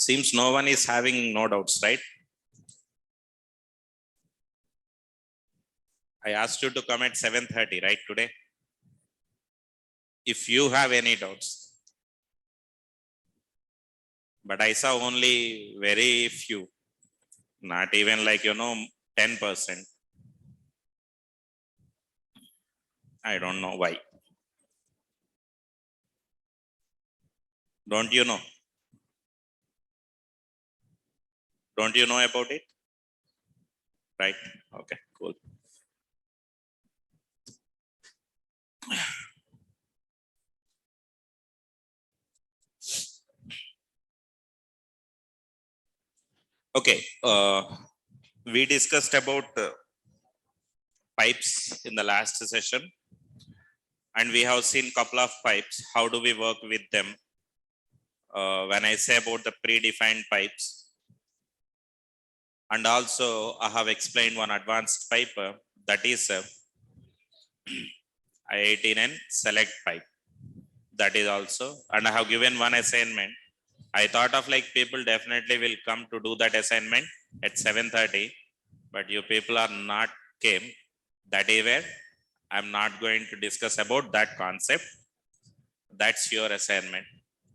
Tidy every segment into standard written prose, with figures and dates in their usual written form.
Seems no one is having no doubts, right? I asked you to come at 7:30, right, today? If you have any doubts. But I saw only very few, not even 10%. I don't know why. Don't you know? Don't you know about it? Right. Okay, cool. Okay. We discussed about pipes in the last session, and we have seen couple of pipes. How do we work with them? When I say about the predefined pipes, and also I have explained one advanced pipe, that is I18N select pipe. That is also, and I have given one assignment. I thought of people definitely will come to do that assignment at 7:30, but you people are not came. That is where I'm not going to discuss about that concept. That's your assignment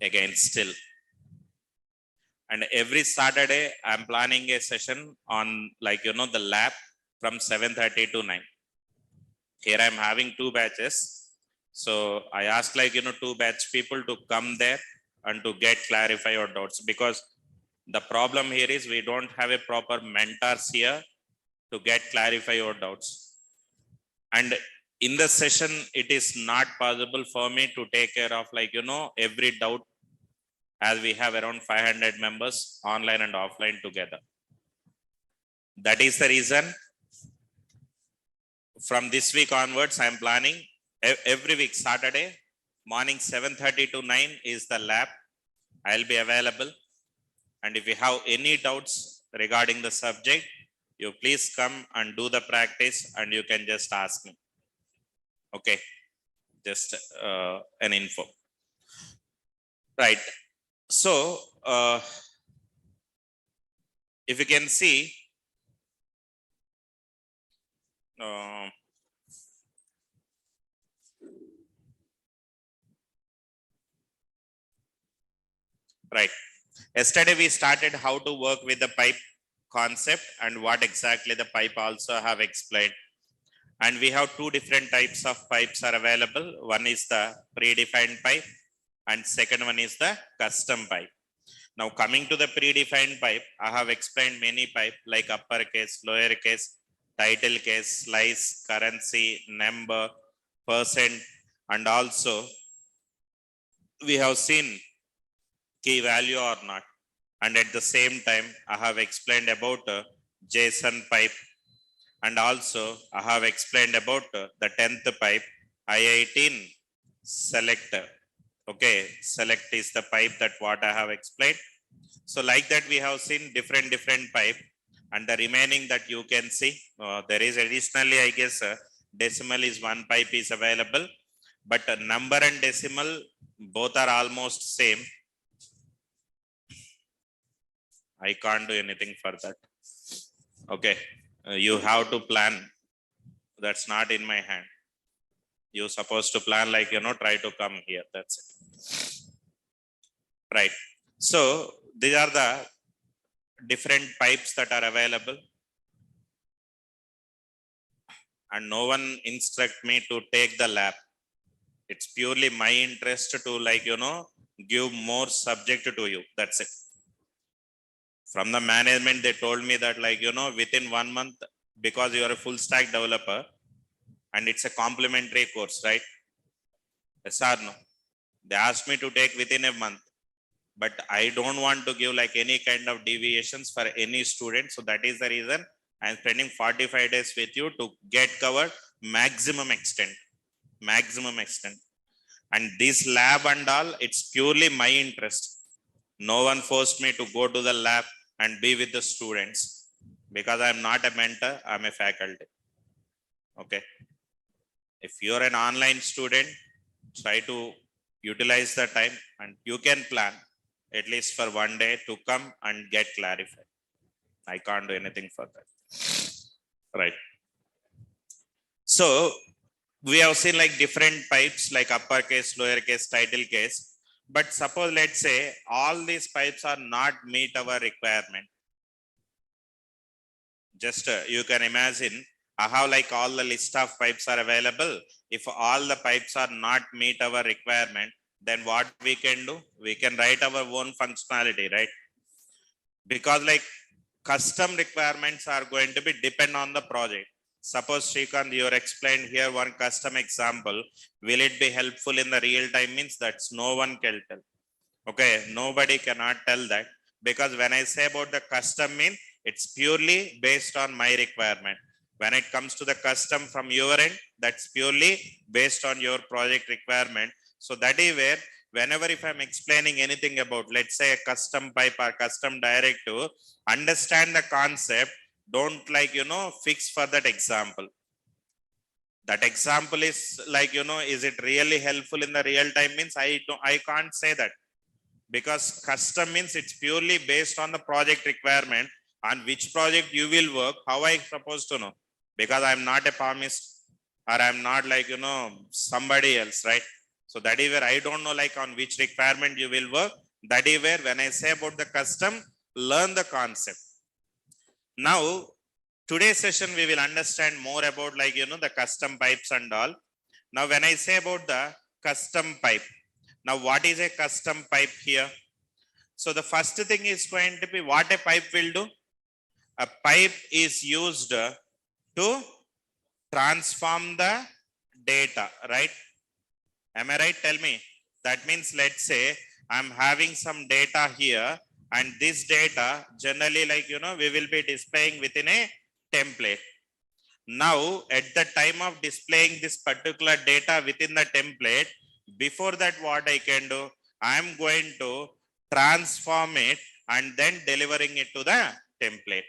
again still. And every Saturday I'm planning a session on the lab from 7:30 to 9. Here I'm having 2 batches. So I ask two batch people to come there and to get clarify your doubts, because the problem here is we don't have a proper mentors here to get clarify your doubts. And in the session, it is not possible for me to take care of every doubt, as we have around 500 members online and offline together. That is the reason from this week onwards, I am planning every week Saturday morning 7:30 to 9 is the lab. I'll be available. And if you have any doubts regarding the subject, you please come and do the practice and you can just ask me. Okay, just an info. Right. So, if you can see, right. Yesterday we started how to work with the pipe concept and what exactly the pipe also have explained. And we have 2 different types of pipes are available. One is the predefined pipe and second one is the custom pipe. Now coming to the predefined pipe, I have explained many pipe like uppercase, lowercase, title case, slice, currency, number, percent, and also we have seen key value or not. And at the same time, I have explained about JSON pipe, and also I have explained about the 10th pipe, I18 selector. Okay, select is the pipe that what I have explained. So like that we have seen different pipe, and the remaining that you can see, there is additionally I guess decimal is one pipe is available, but number and decimal both are almost same. I can't do anything for that. Okay, you have to plan. That's not in my hand. You're supposed to plan try to come here. That's it. Right. So these are the different pipes that are available. And no one instruct me to take the lab. It's purely my interest to give more subject to you. That's it. From the management, they told me that within 1 month, because you are a full stack developer and it's a complementary course, right? Yes or no? They asked me to take within a month, but I don't want to give any kind of deviations for any student. So that is the reason I am spending 45 days with you to get covered maximum extent. And this lab and all, it's purely my interest. No one forced me to go to the lab and be with the students, because I'm not a mentor, I'm a faculty. Okay. If you're an online student, try to utilize the time and you can plan. at least for one day to come and get clarified. I can't do anything for that. Right. So we have seen like different pipes like uppercase, lowercase, title case. But suppose let's say all these pipes are not meet our requirement. Just you can imagine I have like all the list of pipes are available. If all the pipes are not meet our requirement, then what we can do? We can write our own functionality, right? Because like custom requirements are going to be depend on the project. Suppose Srikanth, you explained here one custom example. Will it be helpful in the real time? Means that's no one can tell. Okay, nobody cannot tell that, because when I say about the custom mean it's purely based on my requirement. When it comes to the custom from your end, that's purely based on your project requirement. So that is where whenever if I'm explaining anything about, let's say a custom pipe or custom directive, understand the concept. Don't like, fix for that example. That example is like, is it really helpful in the real time? Means I can't say that, because custom means it's purely based on the project requirement. On which project you will work, how I supposed to know? Because I'm not a palmist, or I'm not like, somebody else, right? So that is where I don't know like on which requirement you will work. That is where when I say about the custom, learn the concept. Now today's session we will understand more about like, the custom pipes and all. Now when I say about the custom pipe, now what is a custom pipe here? So the first thing is going to be what a pipe will do. A pipe is used to transform the data, right? Am I right? Tell me. That means let's say I'm having some data here, and this data generally like, we will be displaying within a template. Now at the time of displaying this particular data within the template, before that what I can do, I am going to transform it and then delivering it to the template.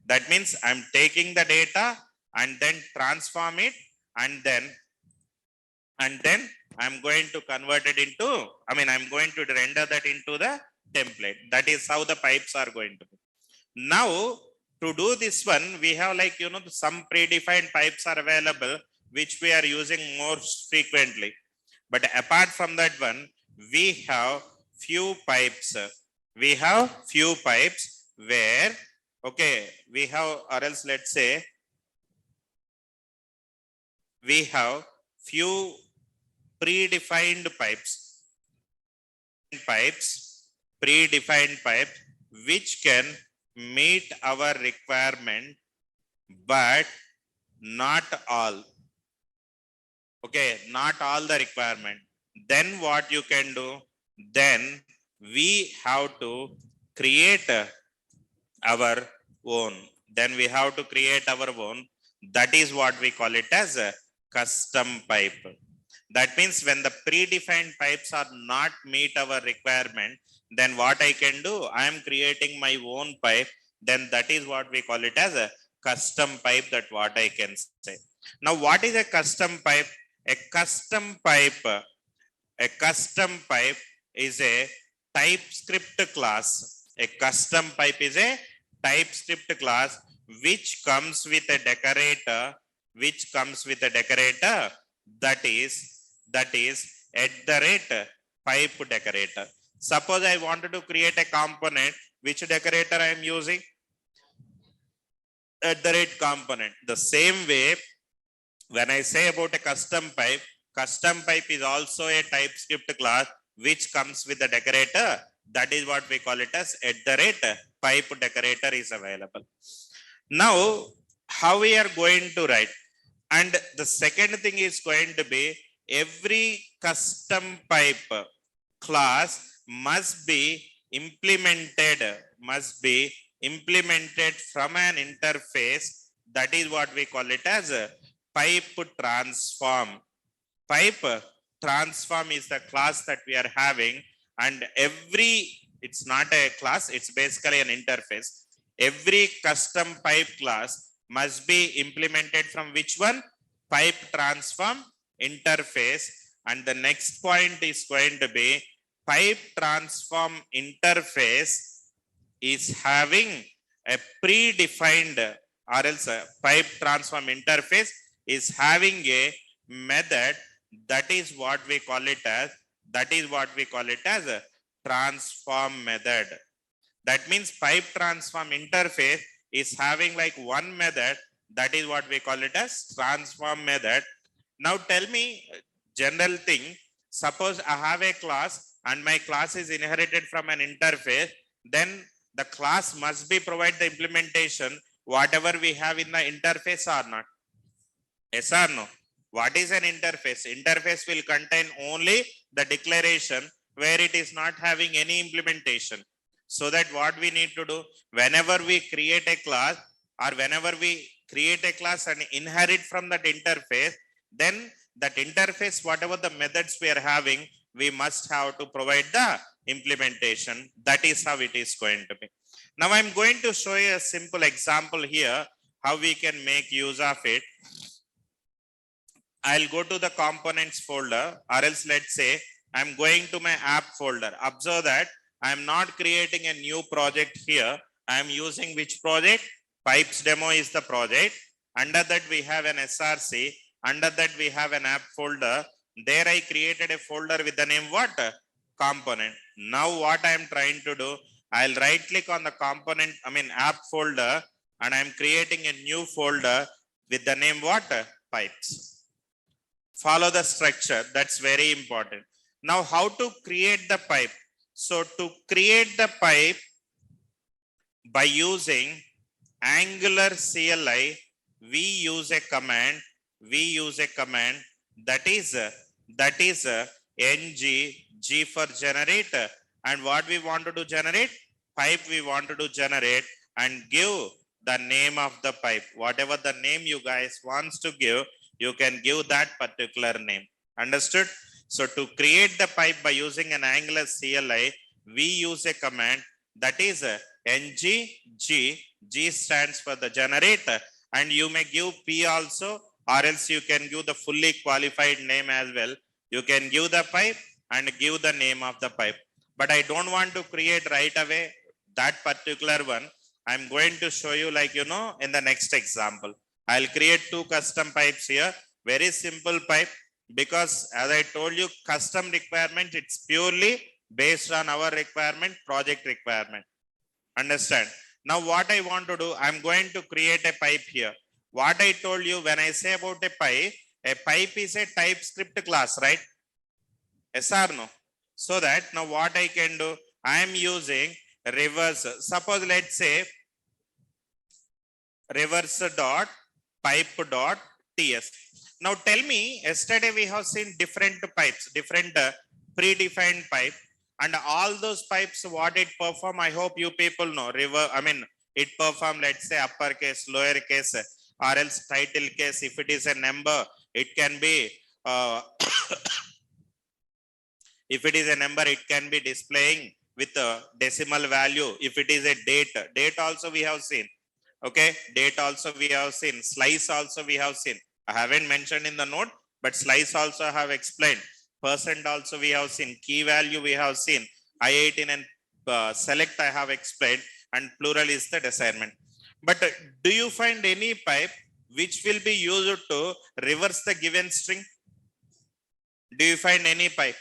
That means I'm taking the data and then transform it, and then I'm going to convert it into, I'm going to render that into the template. That is how the pipes are going to be. Now to do this one, we have like, some predefined pipes are available, which we are using more frequently. But apart from that one, we have few pipes. We have few pipes where, okay, we have, or else let's say, we have few predefined predefined pipe, which can meet our requirement, but not all. Okay, not all the requirement. Then what you can do? Then we have to create our own. Then we have to create our own. That is what we call it as a custom pipe. That means when the predefined pipes are not meet our requirement, then what I can do? I am creating my own pipe. Then that is what we call it as a custom pipe. That what I can say. Now, what is a custom pipe? A custom pipe is a TypeScript class. A custom pipe is a TypeScript class which comes with a decorator, that is @pipe decorator. Suppose I wanted to create a component, which decorator I am using? @component. The same way, when I say about a custom pipe is also a TypeScript class which comes with the decorator. That is what we call it as @pipe decorator is available. Now, how we are going to write? And the second thing is going to be, every custom pipe class must be implemented from an interface. That is what we call it as a pipe transform. Pipe transform is the class that we are having, and it's not a class, it's basically an interface. Every custom pipe class must be implemented from which one? Pipe transform interface. And the next point is going to be, pipe transform interface is having a predefined, or else a pipe transform interface is having a method, that is what we call it as, a transform method. That means pipe transform interface is having like one method, that is what we call it as transform method. Now tell me, general thing, suppose I have a class and my class is inherited from an interface, then the class must be provide the implementation whatever we have in the interface or not? Yes or no? What is an interface? Interface will contain only the declaration where it is not having any implementation. So that what we need to do, whenever we create a class, or whenever we create a class and inherit from that interface, then that interface, whatever the methods we are having, we must have to provide the implementation. That is how it is going to be. Now I'm going to show you a simple example here, how we can make use of it. I'll go to the components folder, or else let's say I'm going to my app folder. Observe that I'm not creating a new project here. I'm using which project? Pipes demo is the project. Under that we have an SRC. Under that we have an app folder. There I created a folder with the name what? Component. Now what I'm trying to do, I'll right click on the component, app folder, and I'm creating a new folder with the name what? Pipes. Follow the structure. That's very important. Now how to create the pipe? So to create the pipe by using Angular CLI, we use a command. That is ng g for generate, and what we want to do, generate pipe we want to do generate, and give the name of the pipe. Whatever the name you guys wants to give, you can give that particular name. Understood? So to create the pipe by using an Angular CLI, we use a command, that is ng g stands for the generator, and you may give p also, or else you can give the fully qualified name as well. You can give the pipe and give the name of the pipe. But I don't want to create right away that particular one. I'm going to show you, like, in the next example. I'll create two custom pipes here. Very simple pipe, because as I told you, custom requirement, it's purely based on our requirement, project requirement. Understand? Now what I want to do, I'm going to create a pipe here. What I told you, when I say about a pipe is a TypeScript class, right? Yes or no? So that now what I can do, I am using reverse. Suppose let's say reverse dot pipe dot ts. Now tell me, yesterday we have seen different pipes, different predefined pipe, and all those pipes, what it perform, I hope you people know. It perform, let's say, uppercase, lowercase, or else title case. If it is a number, it can be if it is a number, it can be displaying with a decimal value. If it is a date also we have seen. Okay, date also we have seen. Slice also we have seen. I haven't mentioned in the note, but slice also I have explained. Percent also we have seen. Key value we have seen. I18 and select I have explained, and plural is the assignment. But do you find any pipe which will be used to reverse the given string? Do you find any pipe?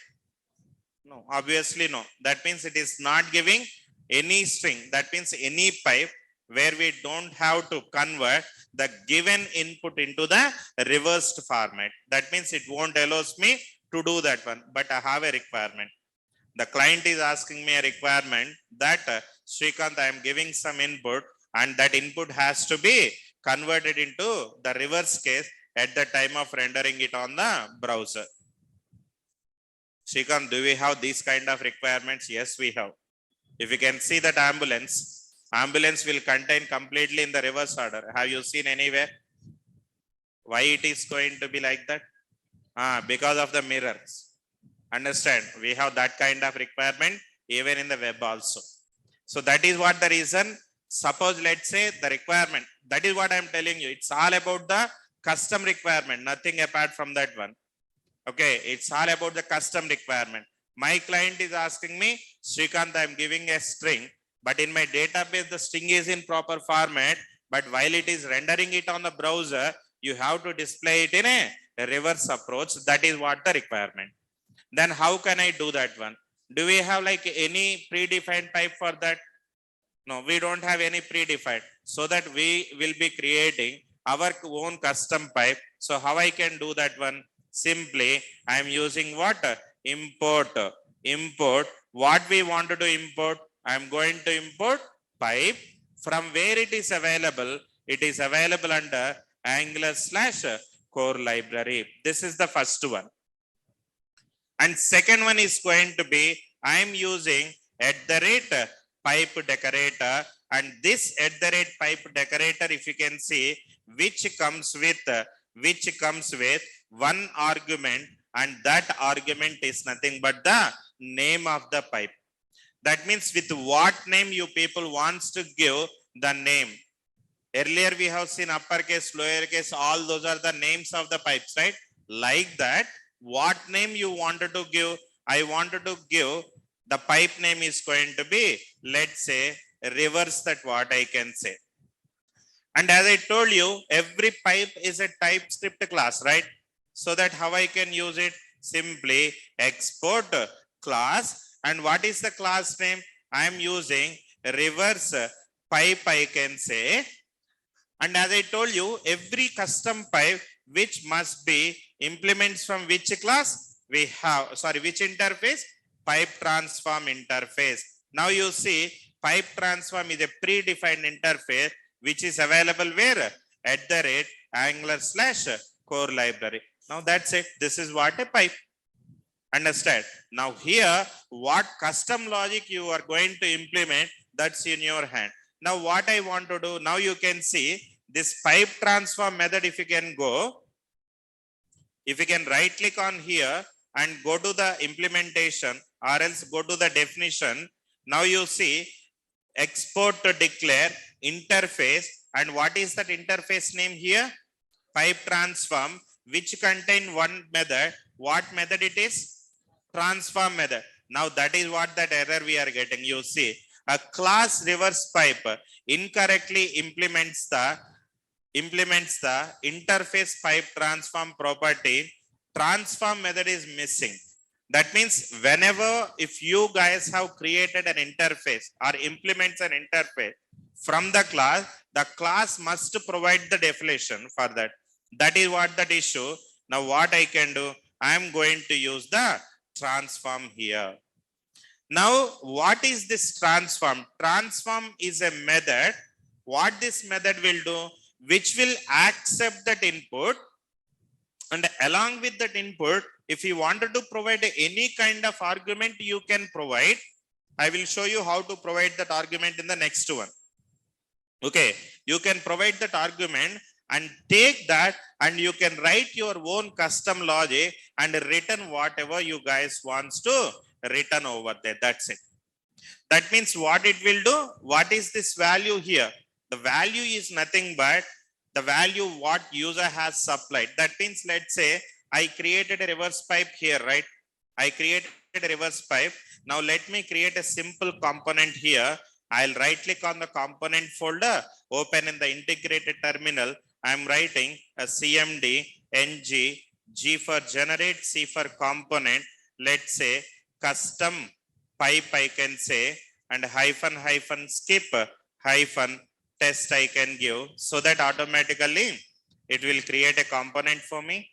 No, obviously no. That means it is not giving any string. That means any pipe where we don't have to convert the given input into the reversed format. That means it won't allow me to do that one, but I have a requirement. The client is asking me a requirement that Srikanth, I am giving some input, and that input has to be converted into the reverse case at the time of rendering it on the browser. Srikanth, do we have these kind of requirements? Yes, we have. If you can see that ambulance will contain completely in the reverse order. Have you seen anywhere? Why it is going to be like that? Because of the mirrors. Understand? We have that kind of requirement even in the web also. So that is what the reason. Suppose let's say the requirement. That is what I am telling you. It's all about the custom requirement. Nothing apart from that one. Okay. It's all about the custom requirement. My client is asking me, Srikanth, I'm giving a string, but in my database, the string is in proper format. But while it is rendering it on the browser, you have to display it in a reverse approach. That is what the requirement. Then how can I do that one? Do we have like any predefined type for that? No, we don't have any predefined. So that we will be creating our own custom pipe. So how I can do that one? Simply, I am using what? Import. Import. What we wanted to import? I am going to import pipe from where it is available. It is available under Angular / core library. This is the first one. And second one is going to be, I am using @pipe decorator, and this @pipe decorator, if you can see, which comes with one argument, and that argument is nothing but the name of the pipe. That means with what name you people wants to give the name. Earlier we have seen uppercase, lowercase, all those are the names of the pipes, right? Like that, what name you wanted to give? I wanted to give the pipe name is going to be, let's say, reverse that what I can say. And as I told you, every pipe is a TypeScript class, right? So that how I can use it? Simply export class. And what is the class name? I am using reverse pipe, I can say. And as I told you, every custom pipe which must be implements from which class? We have, which interface? Pipe transform interface. Now you see, pipe transform is a predefined interface which is available where? Angular / core library. Now that's it. This is what a pipe. Understand? Now here, what custom logic you are going to implement, that's in your hand. Now what I want to do, now you can see this pipe transform method. If you can go, if you can right click on here and go to the implementation, or else go to the definition. Now you see export to declare interface. And what is that interface name here? Pipe transform, which contain one method. What method it is? Transform method. Now that is what that error we are getting. You see, a class reverse pipe incorrectly implements the interface pipe transform property. Transform method is missing. That means whenever, if you guys have created an interface or implements an interface from the class must provide the definition for that. That is what that issue. Now what I can do? I am going to use the transform here. Now what is this transform? Transform is a method. What this method will do? Which will accept that input, and along with that input, if you wanted to provide any kind of argument, you can provide. I will show you how to provide that argument in the next one. Okay, you can provide that argument and take that, and you can write your own custom logic and return whatever you guys wants to return over there. That's it. That means what it will do? What is this value here? The value is nothing but the value what user has supplied. That means, let's say I created a reverse pipe here, right? I created a reverse pipe. Now let me create a simple component here. I'll right click on the component folder, open in the integrated terminal. I'm writing a cmd ng g for generate, c for component, let's say custom pipe I can say, and hyphen skip hyphen test I can give, so that automatically it will create a component for me.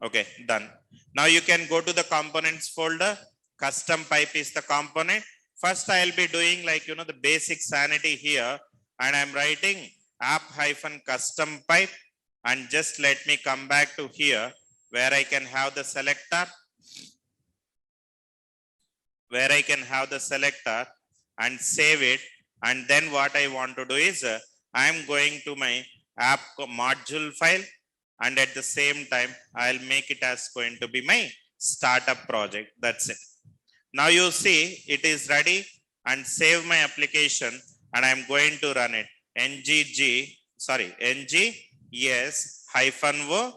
Okay, done. Now you can go to the components folder. Custom pipe is the component. First I'll be doing like, the basic sanity here, and I'm writing app-custom pipe, and just let me come back to here where I can have the selector, and save it. And then what I want to do is I'm going to my app module file, and at the same time I'll make it as going to be my startup project. That's it. Now you see it is ready, and save my application, and I'm going to run it. NGS -o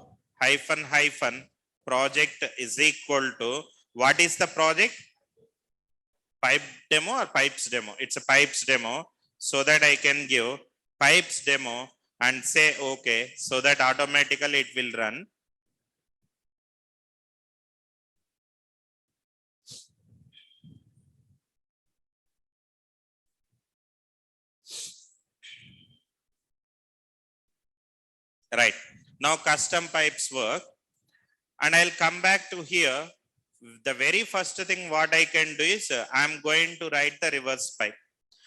-project is equal to What is the project? Pipe demo or pipes demo? It's a pipes demo, so that I can give pipes demo and say okay, so that automatically it will run. Right. Now custom pipes work, and I'll come back to here. The very first thing what I can do is I'm going to write the reverse pipe.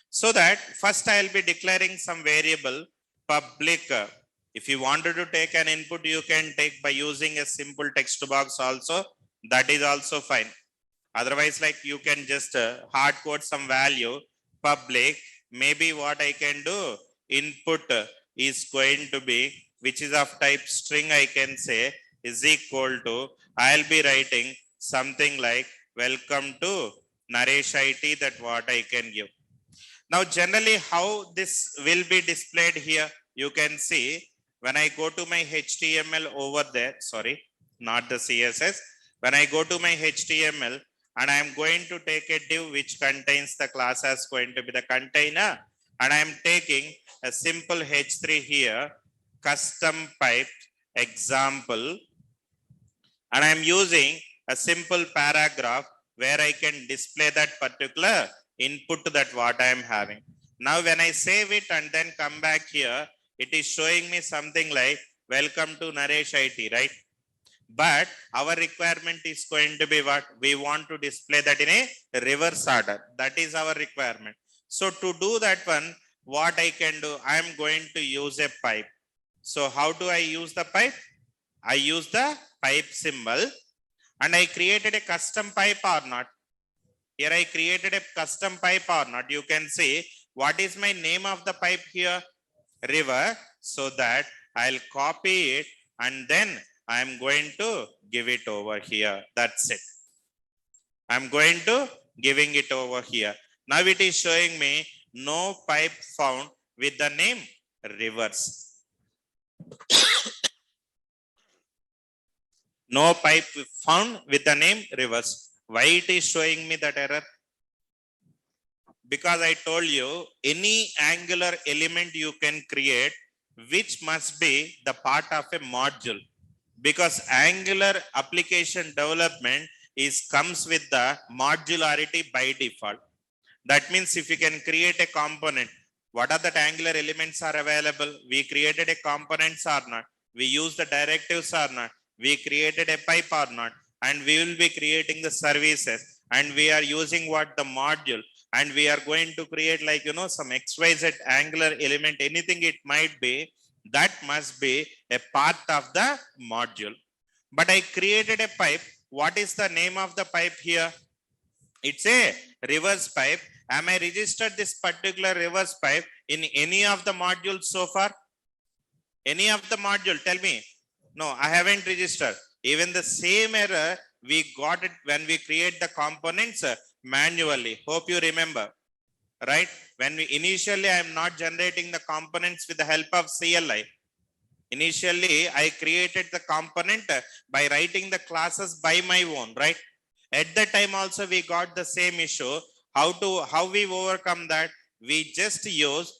So that first I'll be declaring some variable public. If you wanted to take an input, you can take by using a simple text box also. That is also fine. Otherwise, like you can just hard code some value public. Maybe what I can do, input is going to be, which is of type string, I can say is equal to, I'll be writing something like welcome to Naresh IT, that what I can give. Now, generally, how this will be displayed here, you can see when I go to my HTML over there, sorry, not the CSS. When I go to my HTML and I am going to take a div which contains the class as going to be the container, and I am taking a simple H3 here, custom pipe example, and I am using a simple paragraph where I can display that particular input to that what I am having. Now when I save it and then come back here, it is showing me something like welcome to Naresh IT, right? But our requirement is going to be what? We want to display that in a reverse order. That is our requirement. So to do that one, what I can do, I am going to use a pipe. So how do I use the pipe? I use the pipe symbol, and I created a custom pipe or not. Here I created a custom pipe or not. You can see what is my name of the pipe here? River. So that I'll copy it and then I'm going to give it over here. That's it. I'm going to giving it over here. Now it is showing me no pipe found with the name rivers. No pipe found with the name rivers. Why it is showing me that error? Because I told you any angular element you can create which must be the part of a module, because angular application development is comes with the modularity by default. That means if you can create a component, what are the angular elements are available? We created a components or not? We use the directives or not? We created a pipe or not? And we will be creating the services, and we are using what? The module, and we are going to create like some XYZ angular element, anything it might be, that must be a part of the module. But I created a pipe. What is the name of the pipe here? It's a reverse pipe. Am I registered this particular reverse pipe in any of the modules so far? Any of the module? Tell me. No, I haven't registered. Even the same error, we got it when we create the components manually. Hope you remember. Right? When we initially, I am not generating the components with the help of CLI. Initially, I created the component by writing the classes by my own, right? At that time also, we got the same issue. How we overcome that? We just use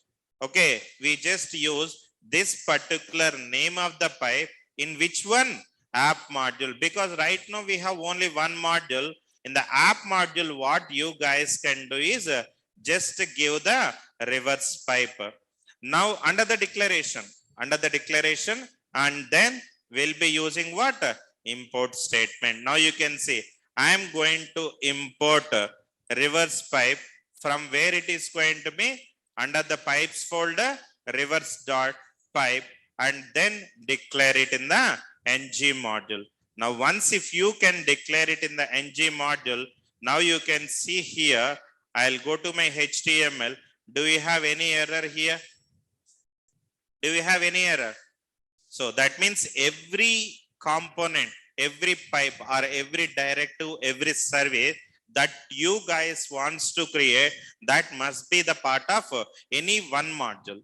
this particular name of the pipe in which one? App module. Because right now we have only one module. In the app module, what you guys can do is just give the reverse pipe. Now under the declaration, and then we'll be using what? Import statement. Now you can see I am going to import reverse pipe from where it is going to be under the pipes folder, reverse dot pipe, and then declare it in the ng module. Now once if you can declare it in the ng module, now you can see here, I'll go to my HTML. Do we have any error here? Do we have any error? So that means every component, every pipe or every directive, every service that you guys wants to create, that must be the part of any one module.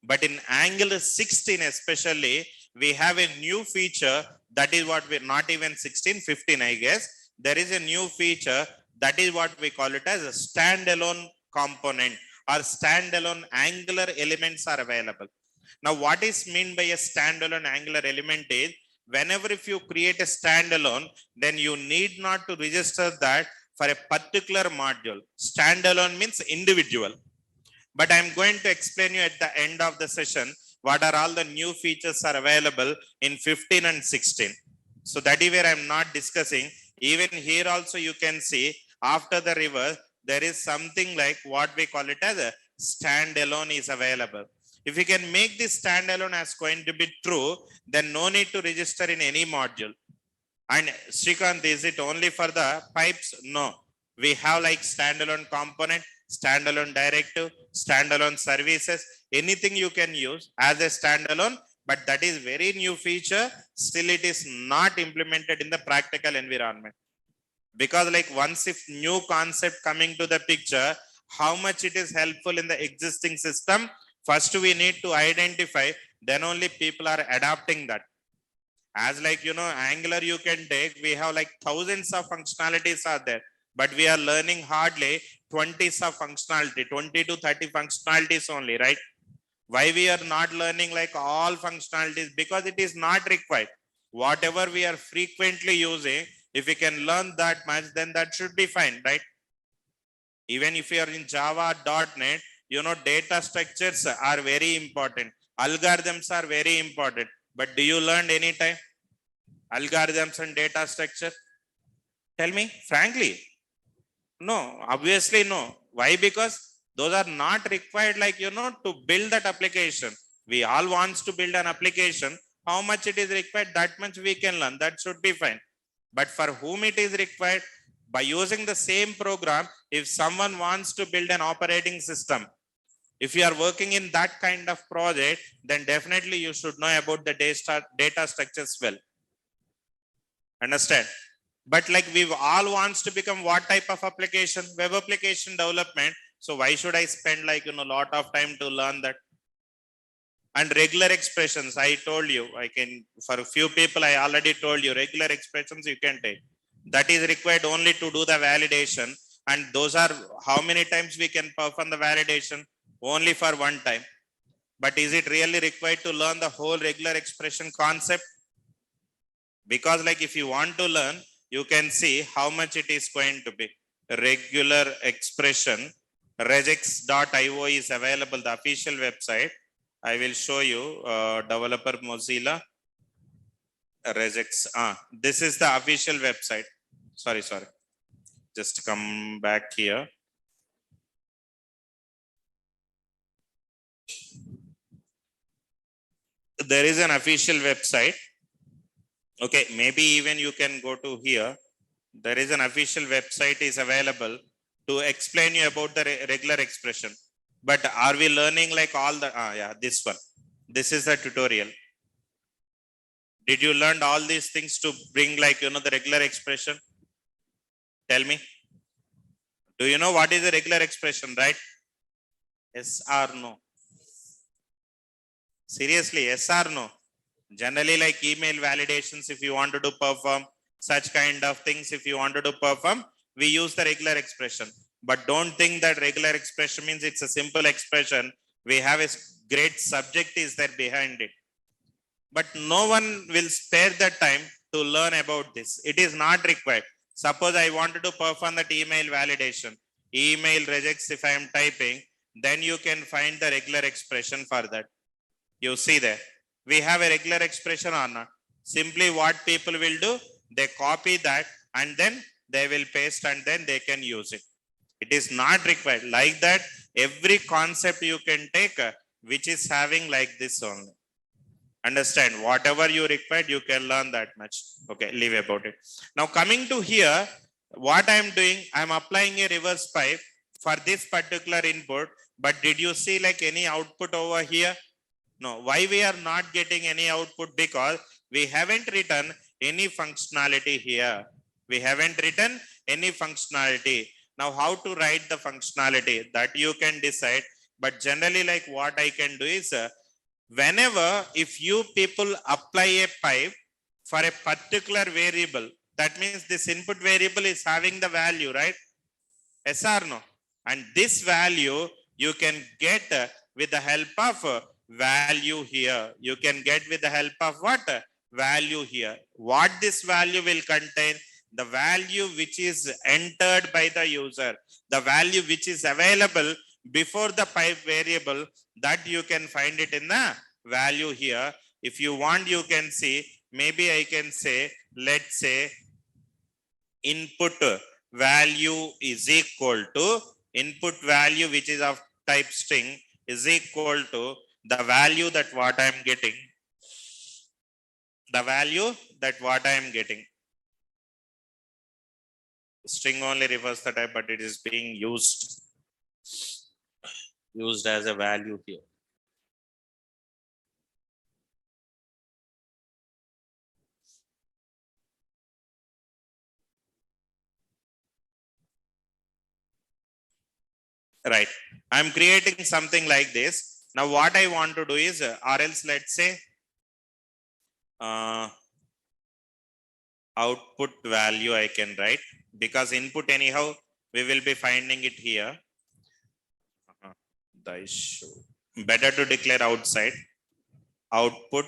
But in Angular 16 especially, we have a new feature, that is what we're not even 16, 15 I guess. there is a new feature that is what we call it as a standalone component or standalone angular elements are available. Now, what is meant by a standalone angular element is whenever if you create a standalone, then you need not to register that for a particular module. Standalone means individual. But I'm going to explain you at the end of the session what are all the new features are available in 15 and 16. So that is where I'm not discussing. Even here also you can see after the reverse, there is something like what we call it as a standalone is available. If you can make this standalone as going to be true, then no need to register in any module. And Srikanth, is it only for the pipes? No. We have like standalone component, standalone directive, standalone services, anything you can use as a standalone, but that is very new feature. Still, it is not implemented in the practical environment. Because like once if new concept coming to the picture, how much it is helpful in the existing system, first we need to identify, then only people are adapting that. As like, Angular you can take, we have like thousands of functionalities are there, but we are learning hardly 20s of functionality, 20 to 30 functionalities only, right? Why we are not learning like all functionalities? Because it is not required. Whatever we are frequently using, if we can learn that much, then that should be fine, right? Even if you are in Java, .NET, data structures are very important. Algorithms are very important. But do you learn any time algorithms and data structure? Tell me, frankly. No, obviously no. Why? Because those are not required like, to build that application. We all wants to build an application. How much it is required, that much we can learn. That should be fine. But for whom it is required, by using the same program, if someone wants to build an operating system, if you are working in that kind of project, then definitely you should know about the data structures well. Understand? But like we all wants to become what type of application? Web application development. So why should I spend like, lot of time to learn that? And regular expressions, I told you, for a few people, I already told you, regular expressions you can take. That is required only to do the validation. And those are how many times we can perform the validation? Only for one time. But is it really required to learn the whole regular expression concept? Because like if you want to learn, you can see how much it is going to be. Regular expression, regex.io is available, the official website. I will show you, developer Mozilla, regex. This is the official website. Sorry. Just come back here. There is an official website. Okay, maybe even you can go to here. There is an official website is available to explain you about the regular expression. But are we learning like all the, this one. This is a tutorial. Did you learn all these things to bring like, the regular expression? Tell me. Do you know what is the regular expression, right? Yes or no? Seriously, yes or no? Generally like email validations, if you wanted to perform such kind of things, if you wanted to perform, we use the regular expression. But don't think that regular expression means it's a simple expression. We have a great subject is there behind it. But no one will spare the time to learn about this. It is not required. Suppose I wanted to perform that email validation, email regex if I am typing, then you can find the regular expression for that. You see there. We have a regular expression or not? Simply what people will do, they copy that and then they will paste and then they can use it. It is not required. Like that, every concept you can take, which is having like this only. Understand? Whatever you require, you can learn that much. Okay, leave about it. Now coming to here, what I am doing, I am applying a reverse pipe for this particular input. But did you see like any output over here? No. Why we are not getting any output? Because we haven't written any functionality here. We haven't written any functionality. Now how to write the functionality? That you can decide. But generally like what I can do is, whenever if you people apply a pipe for a particular variable, That means this input variable is having the value, right? Yes or no? And this value you can get with the help of value here. You can get with the help of what? Value here. What this value will contain? The value which is entered by the user. The value which is available before the pipe variable, that you can find it in the value here. If you want, you can see, maybe I can say, let's say input value is equal to input value which is of type string is equal to the value that what I am getting. The value that what I am getting. String only refers the type, but it is being used as a value here. Right. I'm creating something like this. Now what I want to do is, or else let's say, output value I can write, because input anyhow we will be finding it here. The issue. Better to declare outside output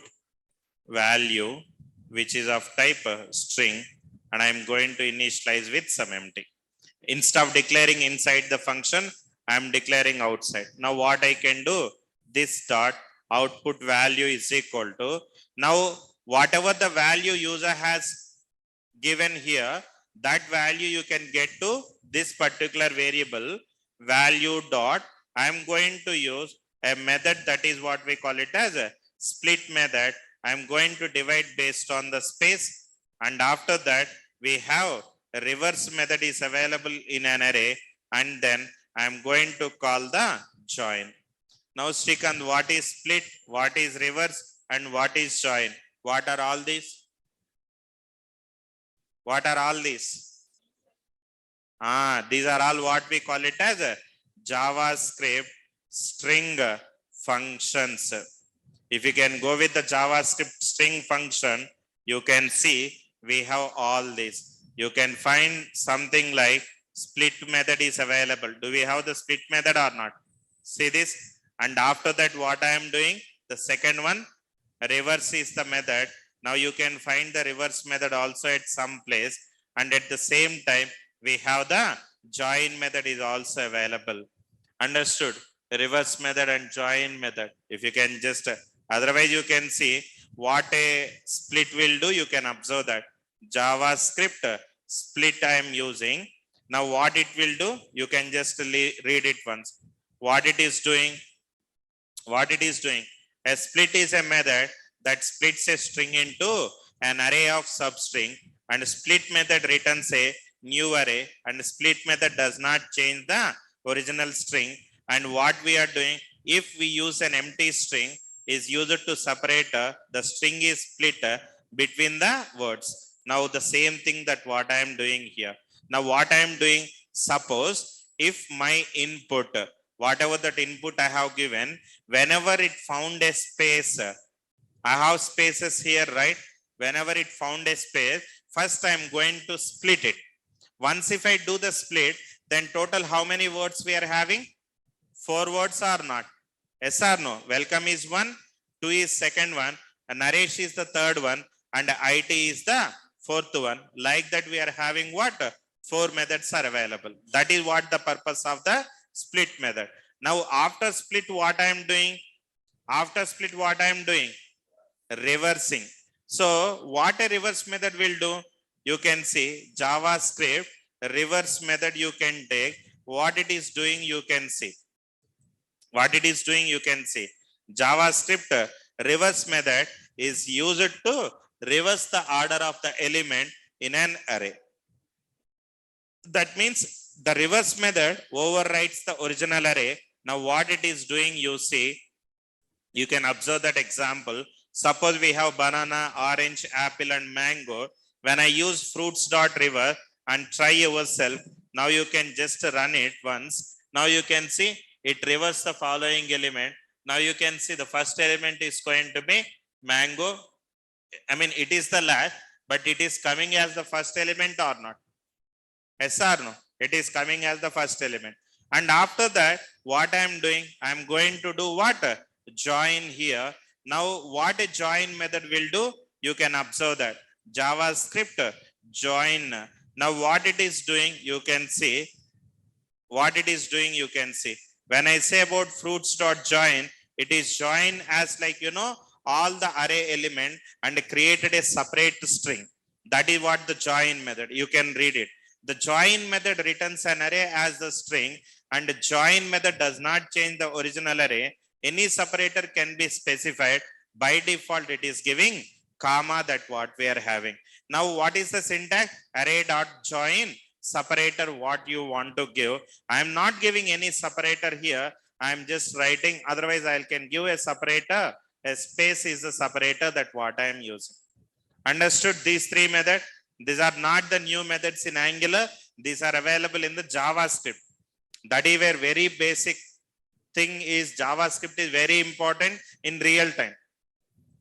value which is of type string, and I'm going to initialize with some empty. Instead of declaring inside the function, I'm declaring outside. Now what I can do, this dot output value is equal to, now whatever the value user has given here, that value you can get to this particular variable value dot. I'm going to use a method that is what we call it as a split method. I'm going to divide based on the space, and after that we have a reverse method is available in an array, and then I'm going to call the join. Now Srikant, what is split, what is reverse, and what is join? What are all these? What are all these? These are all what we call it as a JavaScript string functions. If you can go with the JavaScript string function, you can see we have all this. You can find something like split method is available. Do we have the split method or not? See this? And after that, what I am doing? The second one, reverse is the method. Now you can find the reverse method also at some place. And at the same time, we have the join method is also available. Understood? Reverse method and join method. If you can just, otherwise you can see what a split will do. You can observe that JavaScript split I am using. Now what it will do, you can just read it once. What it is doing, a split is a method that splits a string into an array of substring, and split method returns a new array, and split method does not change the original string. And what we are doing, if we use an empty string, is used to separate the string is split between the words. Now the same thing that what I am doing here. Now what I am doing, suppose if my input, whatever that input I have given, whenever it found a space, I have spaces here, right? Whenever it found a space, first I am going to split it. Once if I do the split, then total how many words we are having? 4 words or not? Yes or no? Welcome is one, 2 is second one, and Naresh is the third one, and IT is the fourth one. Like that we are having what? 4 methods are available. That is what the purpose of the split method. Now after split what I am doing? After split what I am doing? Reversing. So what a reverse method will do? You can see JavaScript reverse method you can take. What it is doing you can see. What it is doing you can see. JavaScript reverse method is used to reverse the order of the element in an array. That means the reverse method overwrites the original array. Now what it is doing you see, you can observe that example. Suppose we have banana, orange, apple and mango. When I use fruits.reverse and try yourself, now you can just run it once. Now you can see it reverses the following element. Now you can see the first element is going to be mango. I mean, it is the last. but it is coming as the first element or not? Yes or no? It is coming as the first element. And after that, what I am doing? I am going to do what? Join here. Now, what a join method will do? You can observe that. JavaScript join. Now, what it is doing, you can see. What it is doing, you can see. When I say about fruits.join, it is join as like, all the array element and created a separate string. That is what the join method. You can read it. The join method returns an array as the string, and the join method does not change the original array. Any separator can be specified. By default, it is giving comma, that what we are having. Now, what is the syntax? Array.join separator what you want to give. I am not giving any separator here. I am just writing. Otherwise, I can give a separator. A space is the separator that what I am using. Understood these three methods? These are not the new methods in Angular. These are available in the JavaScript. That is where very basic thing is JavaScript is very important in real time.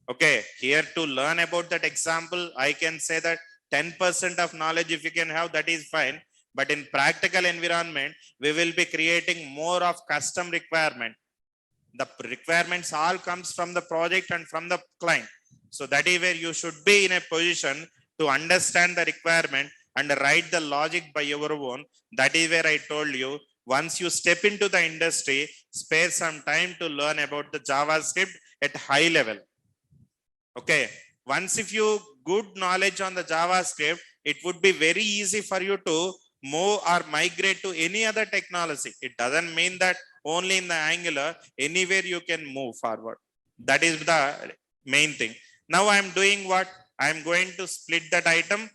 Okay, here to learn about that example, I can say that 10% of knowledge if you can have, that is fine. But in practical environment, we will be creating more of custom requirement. The requirements all comes from the project and from the client. So that is where you should be in a position to understand the requirement and write the logic by your own. That is where I told you, once you step into the industry, spare some time to learn about the JavaScript at high level. Okay, once if you good knowledge on the JavaScript, it would be very easy for you to move or migrate to any other technology. It doesn't mean that only in the Angular, anywhere you can move forward. That is the main thing. Now I'm doing what? I'm going to split that item,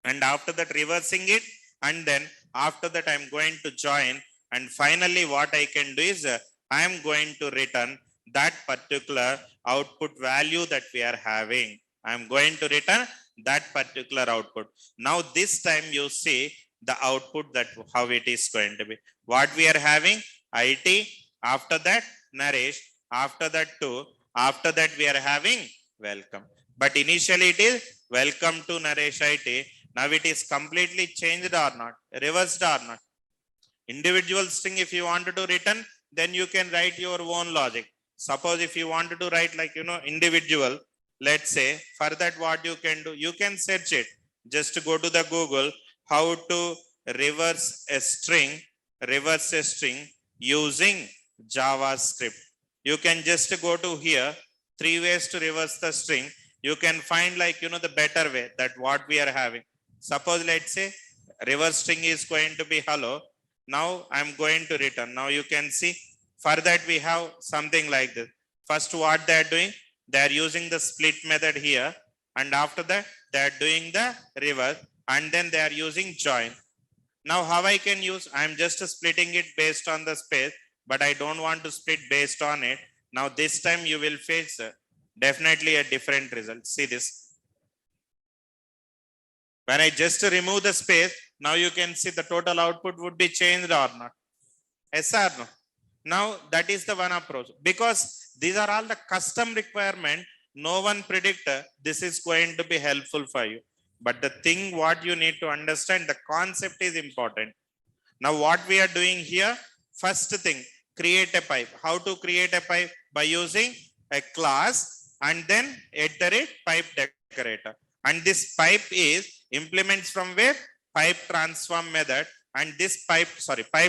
and after that reversing it, and then after that I'm going to join, and finally what I can do is I'm going to return that particular output value that we are having. I'm going to return that particular output. Now this time you see the output, that how it is going to be. What we are having? IT, after that Naresh, after that too, after that we are having welcome. But initially it is welcome to Naresh IT. Now it is completely changed or not, reversed or not. Individual string if you wanted to return, then you can write your own logic. Suppose if you wanted to write like, individual, let's say, for that what you can do, you can search it. Just go to the Google, how to reverse a string using JavaScript. You can just go to here, 3 ways to reverse the string. You can find like, the better way that what we are having. Suppose let's say reverse string is going to be hello. Now I'm going to return. Now you can see for that we have something like this. First what they are doing, they are using the split method here, and after that they are doing the reverse, and then they are using join. Now how I can use, I'm just splitting it based on the space, but I don't want to split based on it. Now this time you will face definitely a different result. See this. When I just remove the space, now you can see the total output would be changed or not. Yes or no? Now that is the one approach, because these are all the custom requirement. No one predict this is going to be helpful for you. But the thing what you need to understand, the concept is important. Now what we are doing here, first thing, create a pipe. How to create a pipe? By using a class and then pipe decorator. And this pipe is implements from where? Pipe transform method, and this pipe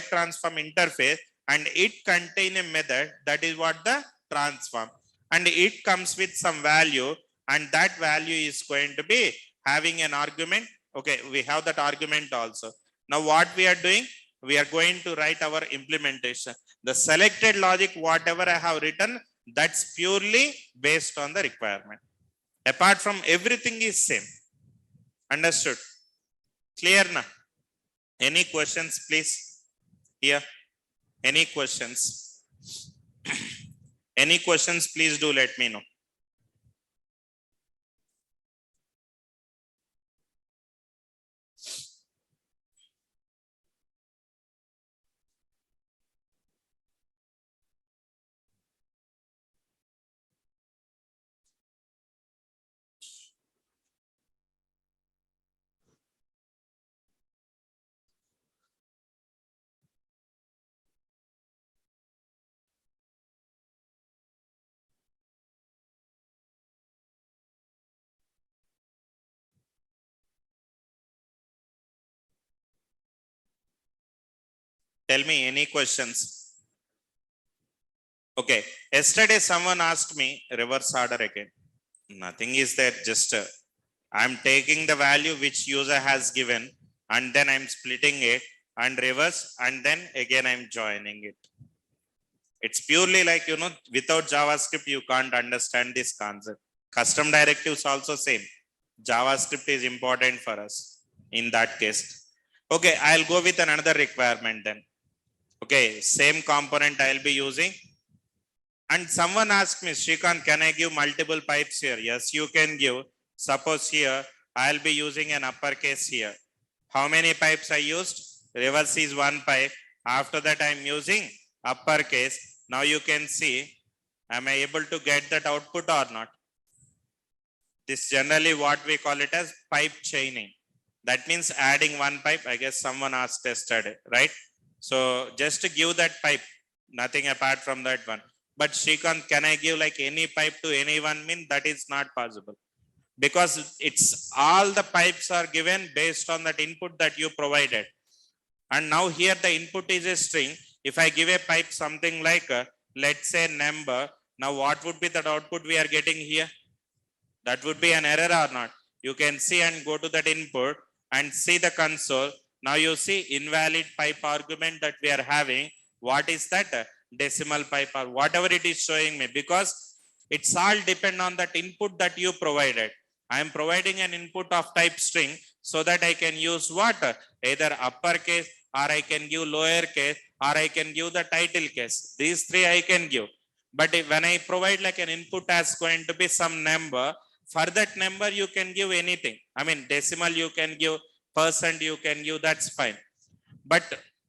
transform interface, and it contain a method that is what the transform, and it comes with some value, and that value is going to be having an argument. Okay, we have that argument also. Now what we are doing, we are going to write our implementation. The selected logic, whatever I have written, that's purely based on the requirement. Apart from everything is same. Understood? Clear now? Any questions, please? Here. Any questions? Any questions, please do let me know. Tell me any questions. Okay, yesterday someone asked me reverse order again. Nothing is there, just I'm taking the value which user has given and then I'm splitting it and reverse and then again I'm joining it. It's purely like, without JavaScript, you can't understand this concept. Custom directives also same. JavaScript is important for us in that case. Okay, I'll go with another requirement then. Okay, same component I'll be using. And someone asked me, Shrikant, can I give multiple pipes here? Yes, you can give. Suppose here, I'll be using an uppercase here. How many pipes I used? Reverse is one pipe. After that, I'm using uppercase. Now you can see, am I able to get that output or not? This generally what we call it as pipe chaining. That means adding one pipe. I guess someone asked yesterday, right? So just to give that pipe, nothing apart from that one. But Shrikant, can I give like any pipe to anyone? Mean that is not possible, because it's all the pipes are given based on that input that you provided. And now here the input is a string. If I give a pipe something like, let's say number, now what would be that output we are getting here? That would be an error or not? You can see and go to that input and see the console. Now you see invalid pipe argument that we are having. What is that? Decimal pipe or whatever it is showing me, because it's all depend on that input that you provided. I am providing an input of type string so that I can use what? Either uppercase, or I can give lowercase, or I can give the title case. These three I can give. But when I provide like an input as going to be some number, for that number you can give anything. I mean decimal you can give, percent you can give, that's fine. But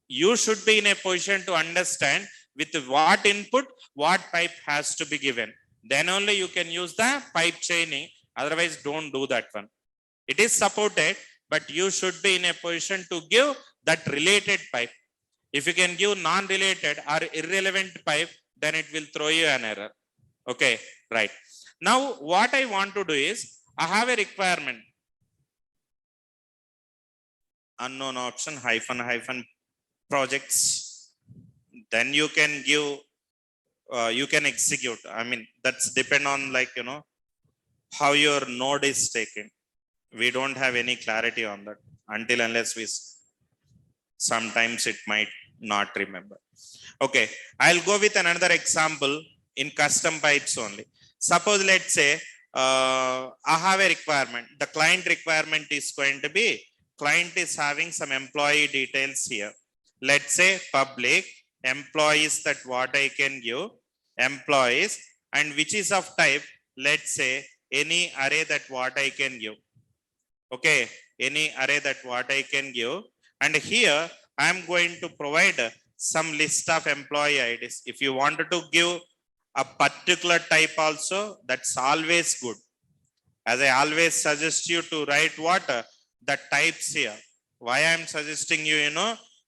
you should be in a position to understand with what input, what pipe has to be given. Then only you can use the pipe chaining. Otherwise, don't do that one. It is supported, but you should be in a position to give that related pipe. If you can give non-related or irrelevant pipe, then it will throw you an error. Okay, right. Now, what I want to do is, I have a requirement. Unknown option, hyphen, projects. Then you can give, you can execute. I mean, that's depend on like, how your node is taken. We don't have any clarity on that until unless we, sometimes it might not remember. Okay, I'll go with another example in custom pipes only. Suppose let's say I have a requirement. The client requirement is going to be, client is having some employee details here. Let's say public employees, that what I can give, employees, and which is of type, let's say any array that what I can give. Okay, any array that what I can give. And here I am going to provide some list of employee IDs. If you wanted to give a particular type also, that's always good. As I always suggest you to write what? The types here. Why I am suggesting you,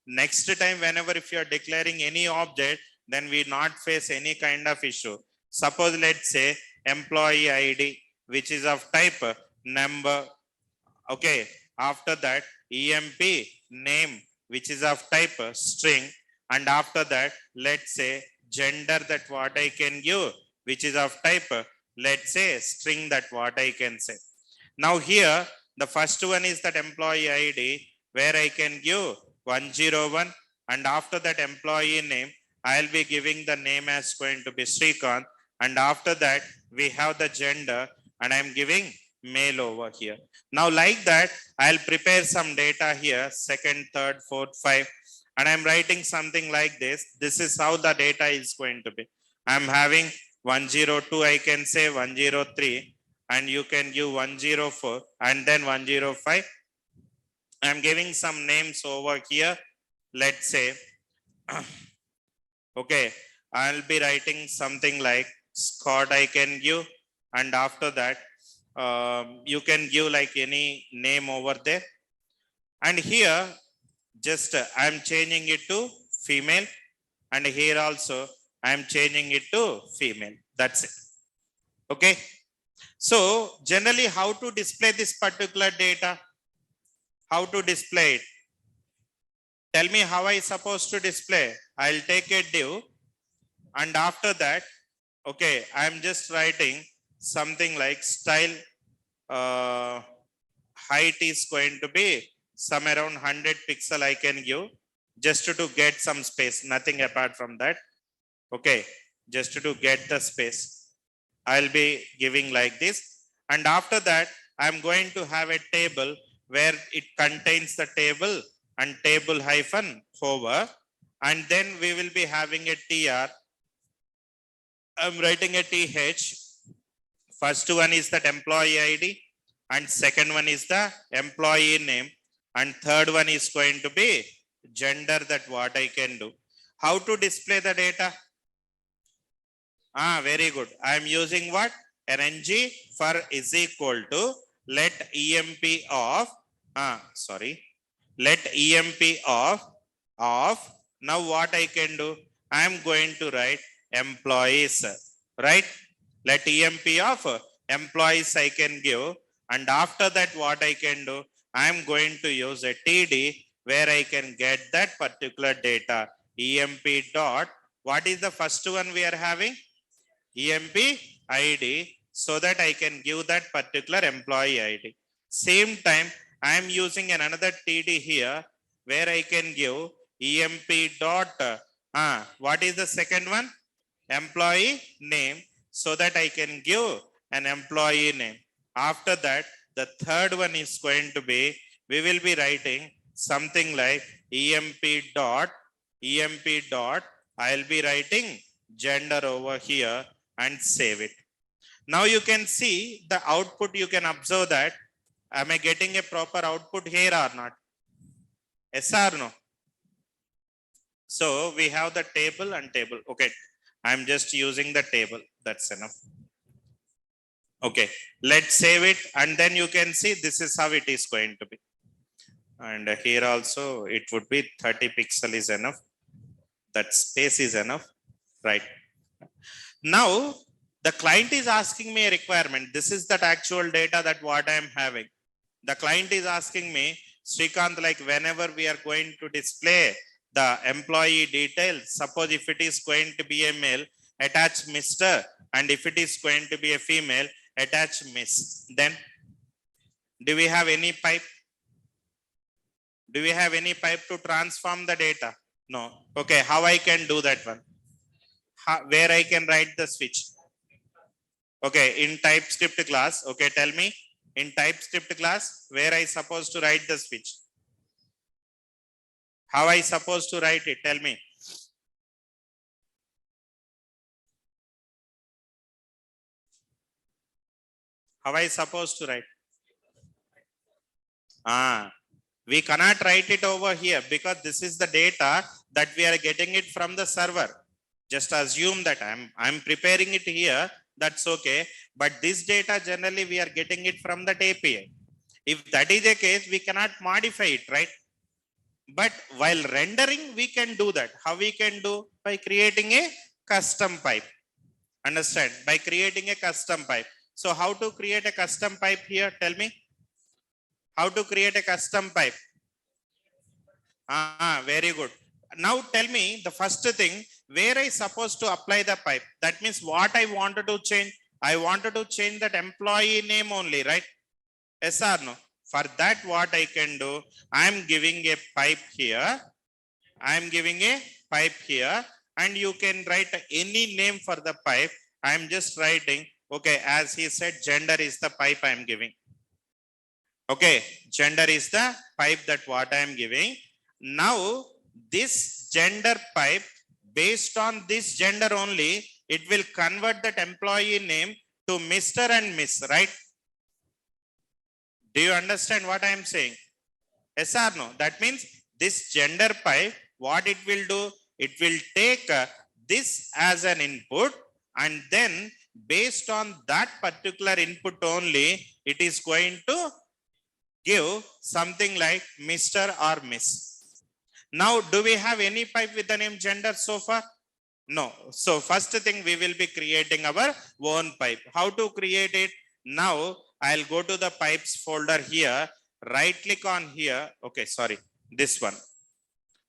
next time whenever if you are declaring any object, then we not face any kind of issue. Suppose let's say employee ID, which is of type number. Okay, after that EMP name, which is of type string, and after that let's say gender, that what I can give, which is of type, let's say string, that what I can say. Now here the first one is that employee ID, where I can give 101, and after that employee name I'll be giving the name as going to be Shrikant, and after that we have the gender and I'm giving male over here. Now like that I'll prepare some data here, second, third, fourth, 5, and I'm writing something like this. This is how the data is going to be. I'm having 102, I can say 103, and you can give 104 and then 105. I'm giving some names over here. Let's say, okay, I'll be writing something like Scott I can give, and after that you can give like any name over there. And here just I'm changing it to female, and here also I'm changing it to female. That's it. Okay. So generally how to display this particular data? How to display it? Tell me how I supposed to display. I'll take a div, and after that, okay, I'm just writing something like style uh, height is going to be some around 100 pixel I can give just to get some space, nothing apart from that. Okay, just to get the space. I'll be giving like this. And after that, I'm going to have a table where it contains the table and table hyphen hover. And then we will be having a tr. I'm writing a th. First one is that employee ID, and second one is the employee name, and third one is going to be gender, that what I can do. How to display the data? Very good. I am using what? NG for is equal to let emp of, let emp of, now what I can do? I am going to write employees, right? Let emp of employees I can give, and after that what I can do? I am going to use a TD where I can get that particular data. Emp dot, what is the first one we are having? EMP ID, so that I can give that particular employee ID. Same time, I am using another TD here where I can give EMP dot, what is the second one? Employee name, so that I can give an employee name. After that, the third one is going to be, we will be writing something like EMP dot, I'll be writing gender over here and save it. Now you can see the output, you can observe that. Am I getting a proper output here or not? Yes or no? So we have the table and table. Okay, I'm just using the table. That's enough. Okay, let's save it, and then you can see this is how it is going to be. And here also it would be 30 pixel is enough. That space is enough, right? Now the client is asking me a requirement. This is that actual data that what I am having. The client is asking me, Srikanth, like whenever we are going to display the employee details, suppose if it is going to be a male, attach Mr. And if it is going to be a female, attach Miss. Then do we have any pipe? Do we have any pipe to transform the data? No. Okay, how I can do that one? Where I can write the switch? Okay, in TypeScript class. Okay, tell me. In TypeScript class, where I supposed to write the switch? How I supposed to write it? Tell me. How I supposed to write? We cannot write it over here because this is the data that we are getting it from the server. Just assume that I'm preparing it here. That's okay. But this data generally we are getting it from that API. If that is the case, we cannot modify it, right? But while rendering, we can do that. How we can do? By creating a custom pipe. Understand? By creating a custom pipe. So how to create a custom pipe here? Tell me. How to create a custom pipe? Very good. Now tell me the first thing, where I supposed to apply the pipe. That means what I wanted to change. I wanted to change that employee name only, right? Yes or no? For that, what I can do, I'm giving a pipe here. I'm giving a pipe here, and you can write any name for the pipe. I'm just writing, okay, as he said, gender is the pipe I'm giving. Okay, gender is the pipe that what I am giving. Now, this gender pipe, based on this gender only, it will convert that employee name to Mr. and Miss, right? Do you understand what I am saying? Yes or no? That means this gender pipe, what it will do? It will take this as an input, and then based on that particular input only, it is going to give something like Mr. or Miss. Now, do we have any pipe with the name gender so far? No. So first thing, we will be creating our own pipe. How to create it? Now, I'll go to the pipes folder here, right click on here. Okay, sorry, this one.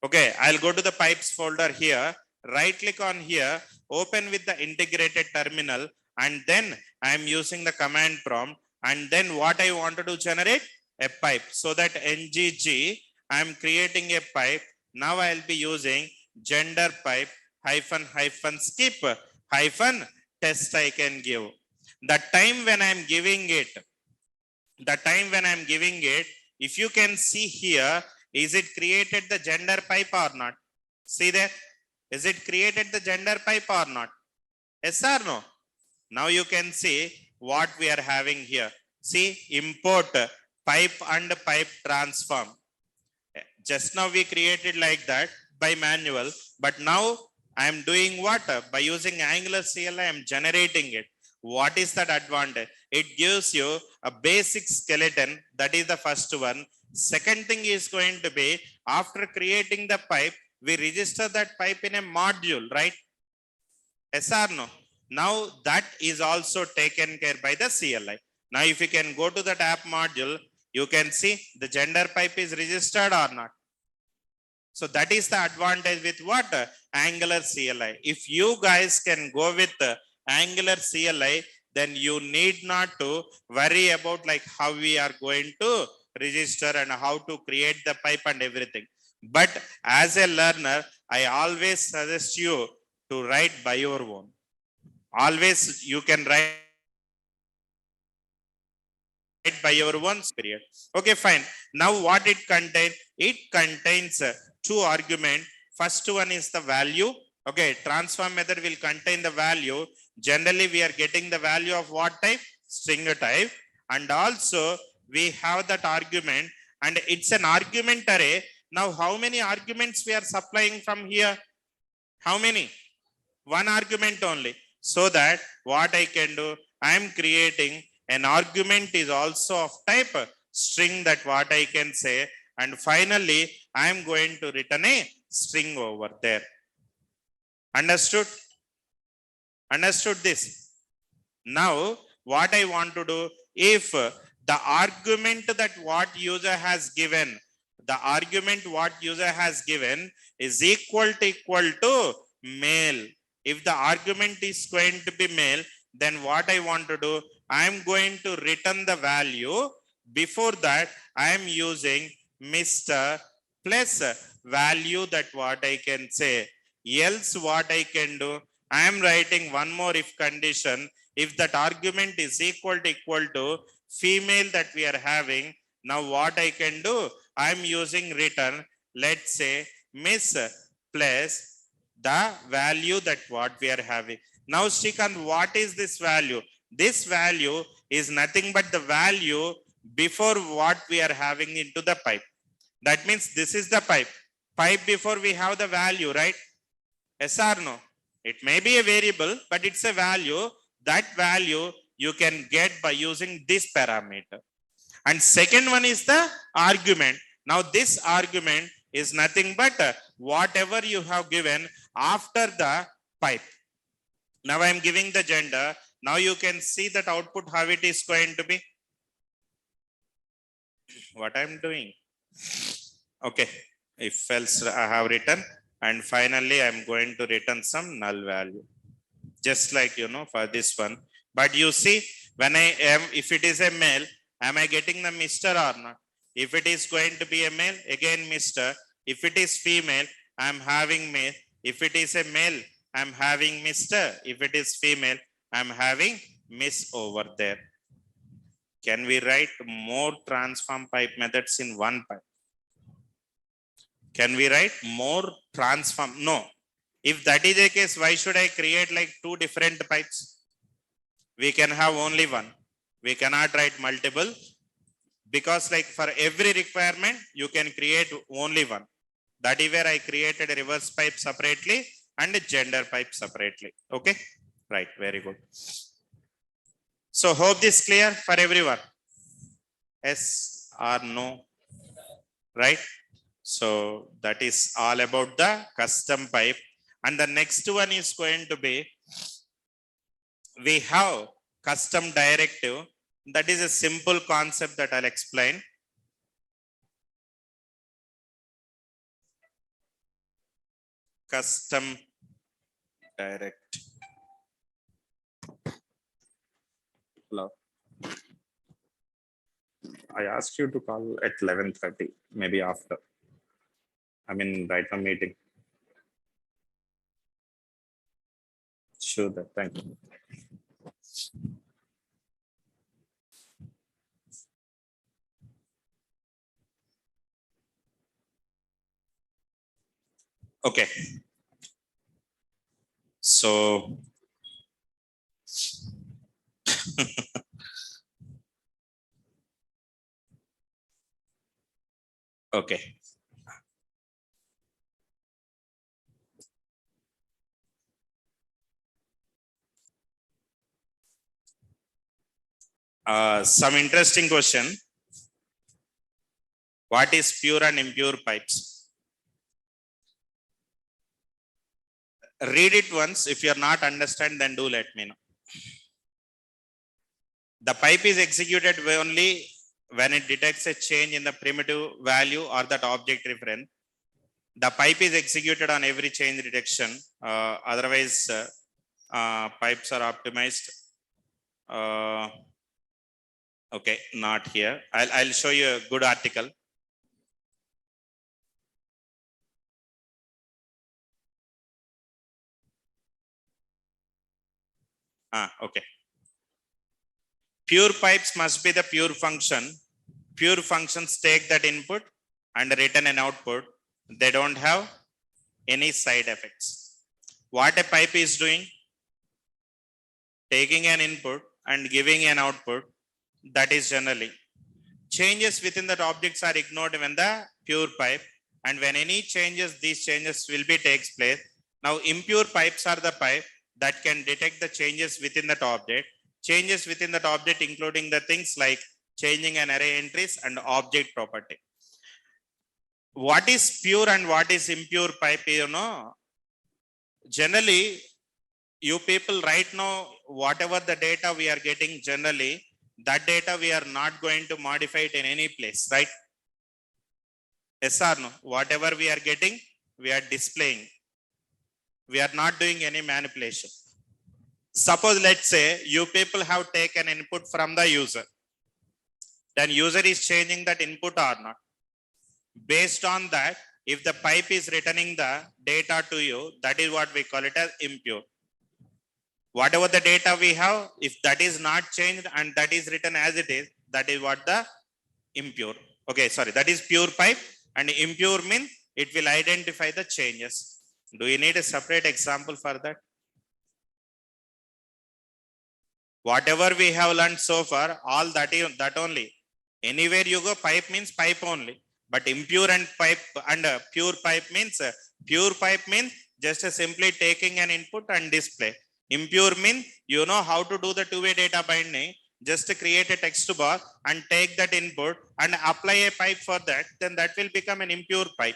Okay, I'll go to the pipes folder here, right click on here, open with the integrated terminal, and then I'm using the command prompt. And then what I wanted to generate? A pipe. So that ngg, I'm creating a pipe. Now I'll be using gender pipe hyphen hyphen skip hyphen test I can give. The time when I'm giving it, if you can see here, is it created the gender pipe or not? See there? Is it created the gender pipe or not? Yes or no? Now you can see what we are having here. See, import pipe and pipe transform. Just now we created like that by manual, but now I am doing what? By using Angular CLI, I am generating it. What is that advantage? It gives you a basic skeleton. That is the first one. Second thing is going to be, after creating the pipe, we register that pipe in a module, right? Yes or no? Now that is also taken care by the CLI. Now if you can go to that app module, you can see the gender pipe is registered or not. So that is the advantage with what? Angular CLI. If you guys can go with Angular CLI, then you need not to worry about like how we are going to register and how to create the pipe and everything. But as a learner, I always suggest you to write by your own. Always you can write by your own period. Okay, fine. Now what it contains? It contains two arguments. First one is the value. Okay, transform method will contain the value. Generally, we are getting the value of what type? String type. And also we have that argument, and it's an argument array. Now, how many arguments we are supplying from here? How many? One argument only. So that what I can do, I am creating an argument is also of type string, that what I can say. And finally, I am going to return a string over there. Understood? Understood this? Now, what I want to do, if the argument that what user has given, the argument what user has given is equal to male. If the argument is going to be male, then what I want to do, I am going to return the value. Before that, I am using Mr. plus value, that what I can say. Else what I can do, I am writing one more if condition. If that argument is equal to female that we are having, now what I can do, I am using return, let's say miss plus the value that what we are having. Now Srikanth, what is this value? This value is nothing but the value before what we are having into the pipe. That means this is the pipe. Pipe before we have the value, right? Yes or no? It may be a variable, but it's a value. That value you can get by using this parameter. And second one is the argument. Now this argument is nothing but whatever you have given after the pipe. Now I am giving the gender. Now you can see that output how it is going to be. What I am doing. Okay. If else I have written, and finally I am going to return some null value. Just like, for this one. But you see, when I am, if it is a male, am I getting the Mr. or not? If it is going to be a male, again Mr. If it is female, I am having male. If it is a male, I am having Mr. If it is female, I am having Miss over there. Can we write more transform pipe methods in one pipe? Can we write more transform? No. If that is the case, why should I create like two different pipes? We can have only one. We cannot write multiple, because like for every requirement, you can create only one. That is where I created a reverse pipe separately and a gender pipe separately. Okay. Right. Very good. So hope this clear for everyone. Yes or no? Right. So that is all about the custom pipe. And the next one is going to be, we have custom directive. That is a simple concept that I'll explain. custom direct. Hello. I asked you to call at 11:30, maybe after. I mean, right now meeting. Sure, that. Thank you. Okay. So, okay. Some interesting question. What is pure and impure pipes? Read it once. If you're not understand, then do let me know. The pipe is executed only when it detects a change in the primitive value or that object reference. The pipe is executed on every change detection. Otherwise, pipes are optimized. Okay, not here. I'll show you a good article. Okay. Pure pipes must be the pure function. Pure functions take that input and return an output. They don't have any side effects. What a pipe is doing, taking an input and giving an output, that is generally. Changes within that objects are ignored when the pure pipe, and when any changes, these changes will be takes place. Now impure pipes are the pipe that can detect the changes within that object. Changes within that object including the things like changing an array entries and object property. What is pure and what is impure pipe, generally you people right now, whatever the data we are getting generally, that data we are not going to modify it in any place, right? Yes or no? Whatever we are getting, we are displaying. We are not doing any manipulation. Suppose let's say you people have taken input from the user. Then user is changing that input or not. Based on that, if the pipe is returning the data to you, that is what we call it as impure. Whatever the data we have, if that is not changed and that is written as it is, that is what the impure. Okay, sorry, that is pure pipe, and impure means it will identify the changes. Do you need a separate example for that? Whatever we have learned so far, all that is that only. Anywhere you go, pipe means pipe only. But impure and pipe and pure pipe means just simply taking an input and display. Impure means you know how to do the two-way data binding. Just to create a text box and take that input and apply a pipe for that, then that will become an impure pipe.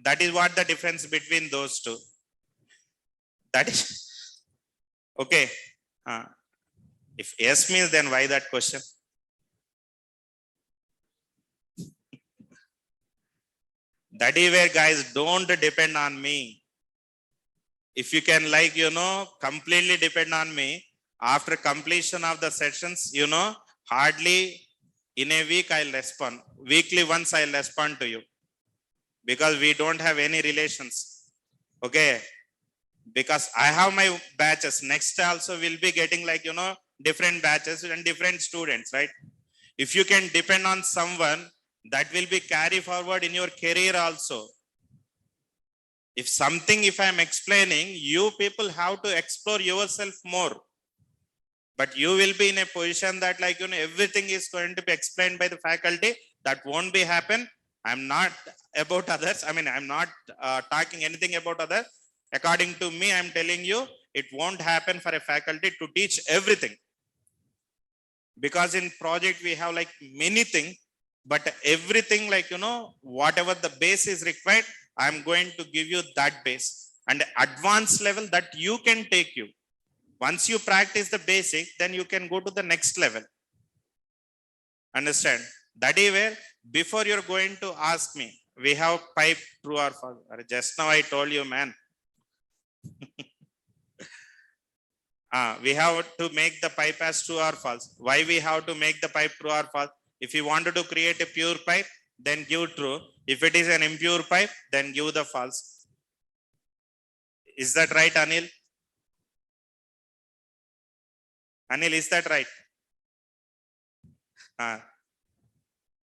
That is what the difference between those two. That is okay. If yes means, then why that question? That is where guys don't depend on me. If you can completely depend on me, after completion of the sessions, hardly in a week I'll respond. Weekly once I'll respond to you. Because we don't have any relations. Okay. Because I have my batches. Next also will be getting different batches and different students, right? If you can depend on someone, that will be carry forward in your career also. If I'm explaining, you people have to explore yourself more. But you will be in a position that everything is going to be explained by the faculty. That won't be happen. I'm not about others. I mean, I'm not talking anything about others. According to me, I'm telling you, it won't happen for a faculty to teach everything. Because in project, we have many things, but everything whatever the base is required, I'm going to give you that base and advanced level that you can take you. Once you practice the basic, then you can go to the next level. Understand? That is where before you're going to ask me, we have pipe true or false. Just now I told you, man. We have to make the pipe as true or false. Why we have to make the pipe true or false? If you wanted to create a pure pipe, then give true. If it is an impure pipe, then give the false. Is that right, Anil? Anil, is that right?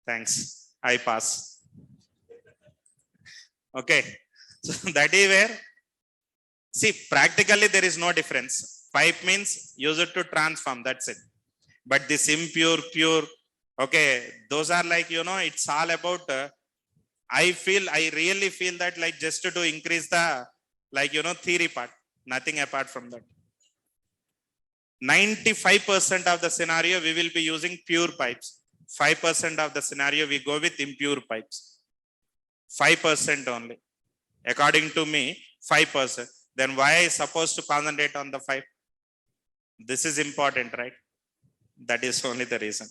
Thanks. I pass. Okay. So that is where, see, practically there is no difference. Pipe means use it to transform. That's it. But this impure, pure, okay, those are like, it's all about, I really feel that like just to increase the, like, theory part, nothing apart from that. 95% of the scenario, we will be using pure pipes. 5% of the scenario, we go with impure pipes. 5% only. According to me, 5%. Then why I supposed to concentrate on the 5? This is important, right? That is only the reason.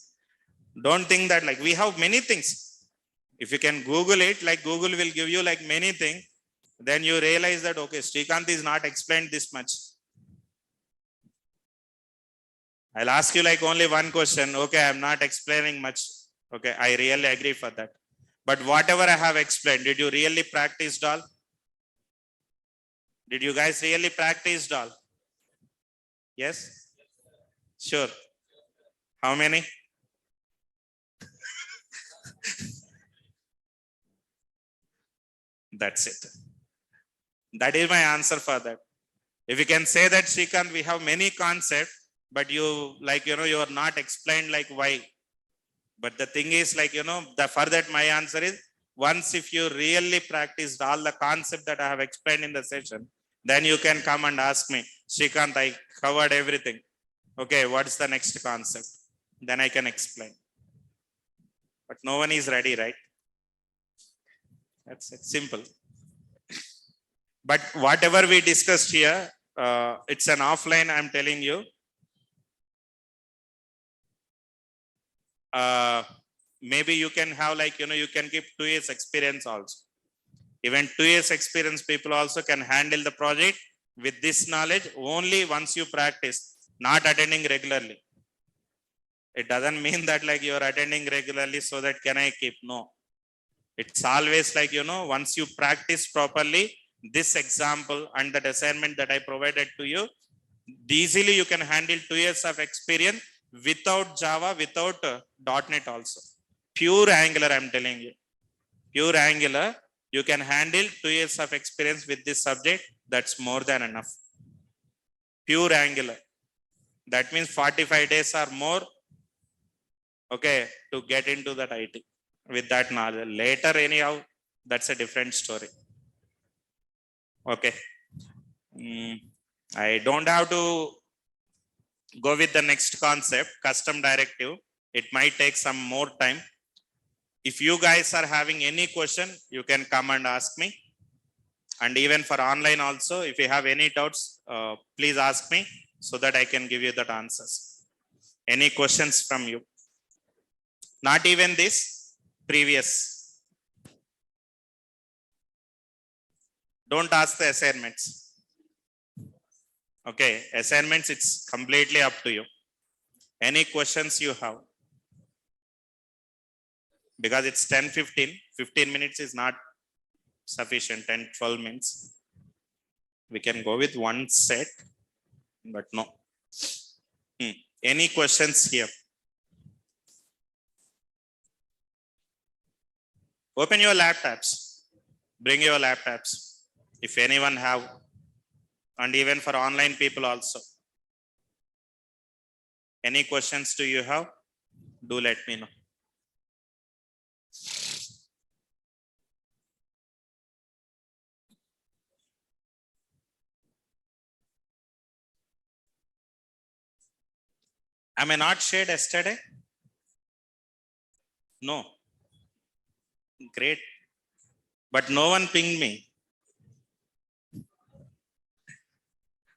Don't think that like we have many things. If you can Google it, like Google will give you like many things, then you realize that, okay, Srikanth is not explained this much. I'll ask you like only one question. Okay, I'm not explaining much. Okay, I really agree for that. But whatever I have explained, did you really practice all? Did you guys really practice all? Yes? Sure. How many? That's it. That is my answer for that. If you can say that, Srikanth, we have many concepts, but you like, you are not explained like why. But the thing is like, for that my answer is, once if you really practiced all the concept that I have explained in the session, then you can come and ask me, Srikanth, I covered everything. Okay, what's the next concept? Then I can explain. But no one is ready, right? That's it, simple. But whatever we discussed here, it's an offline, I'm telling you. Maybe you can have like, you can keep 2 years experience also. Even 2 years experience people also can handle the project with this knowledge only once you practice, not attending regularly. It doesn't mean that like you're attending regularly so that can I keep, no. It's always like, once you practice properly, this example and that assignment that I provided to you, easily you can handle 2 years of experience without Java, without .NET also. Pure Angular, I'm telling you. Pure Angular, you can handle 2 years of experience with this subject. That's more than enough. Pure Angular. That means 45 days or more, okay, to get into that IT with that knowledge. Later, anyhow, that's a different story. Okay. I don't have to go with the next concept, custom directive. It might take some more time. If you guys are having any question, you can come and ask me. And even for online also, if you have any doubts, please ask me so that I can give you the answers. Any questions from you? Not even this, previous. Don't ask the assignments. Okay, assignments, it's completely up to you. Any questions you have? Because it's 10:15, 15 minutes is not sufficient, 10-12 minutes. We can go with one set, but no. Any questions here? Open your laptops. Bring your laptops. If anyone have, and even for online people also. Any questions do you have? Do let me know. Am I not shared yesterday? No. Great. But no one pinged me.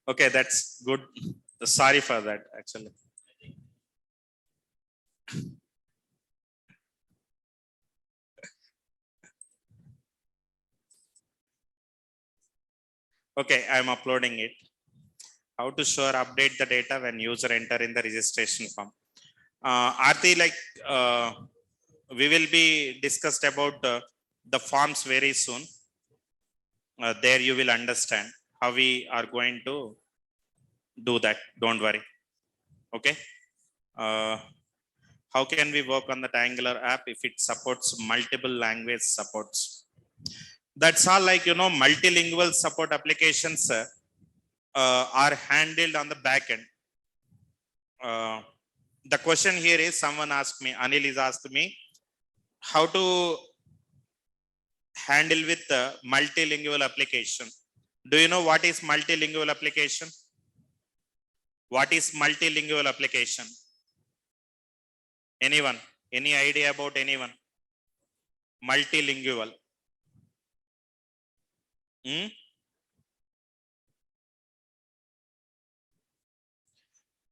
Okay, that's good. Sorry for that, actually. Okay, I am uploading it. How to show or update the data when user enter in the registration form. Aarti, like we will be discussed about the forms very soon. There you will understand how we are going to do that. Don't worry. Okay. Uh, how can we work on the Angular app if it supports multiple language supports? That's all, like, multilingual support applications are handled on the back end. Uh, the question here is, someone asked me, Anil is asked me, how to handle with the multilingual application. Do you know what is multilingual application? What is multilingual application? Anyone? Any idea about anyone? Multilingual. Hmm?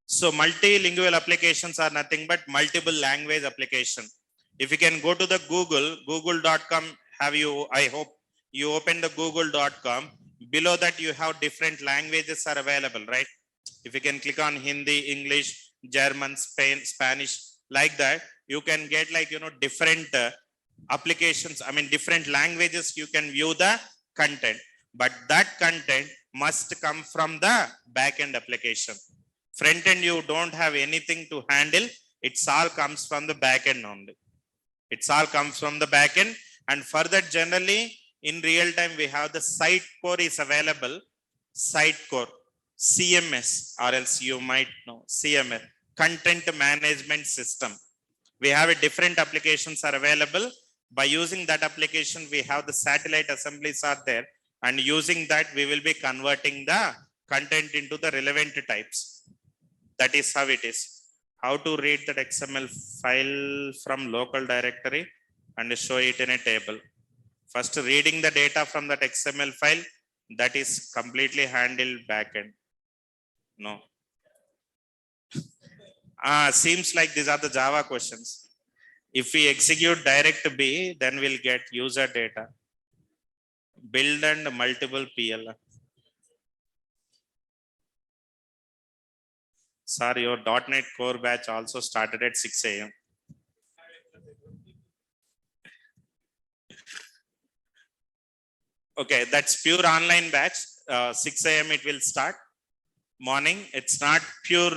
So multilingual applications are nothing but multiple language application. If you can go to the google.com, I hope you open the google.com. Below that you have different languages are available, right? If you can click on Hindi, English, German, Spanish, like that, you can get, like, different applications. I mean, different languages, you can view the content, but that content must come from the backend application. Front end, you don't have anything to handle. It's all comes from the back end only. It's all comes from the back end. And further, generally in real time, we have the site core is available. Site core, CMS, or else you might know CMS, content management system. We have a different applications are available. By using that application, we have the satellite assemblies are there, and using that we will be converting the content into the relevant types. That is how it is. How to read that XML file from local directory and show it in a table. First, reading the data from that XML file, that is completely handled backend. No. Seems like these are the Java questions. If we execute direct B, then we'll get user data. Build and multiple PL. Sir, your .NET Core batch also started at 6 a.m. Okay, that's pure online batch. 6 a.m. it will start. Morning. It's not pure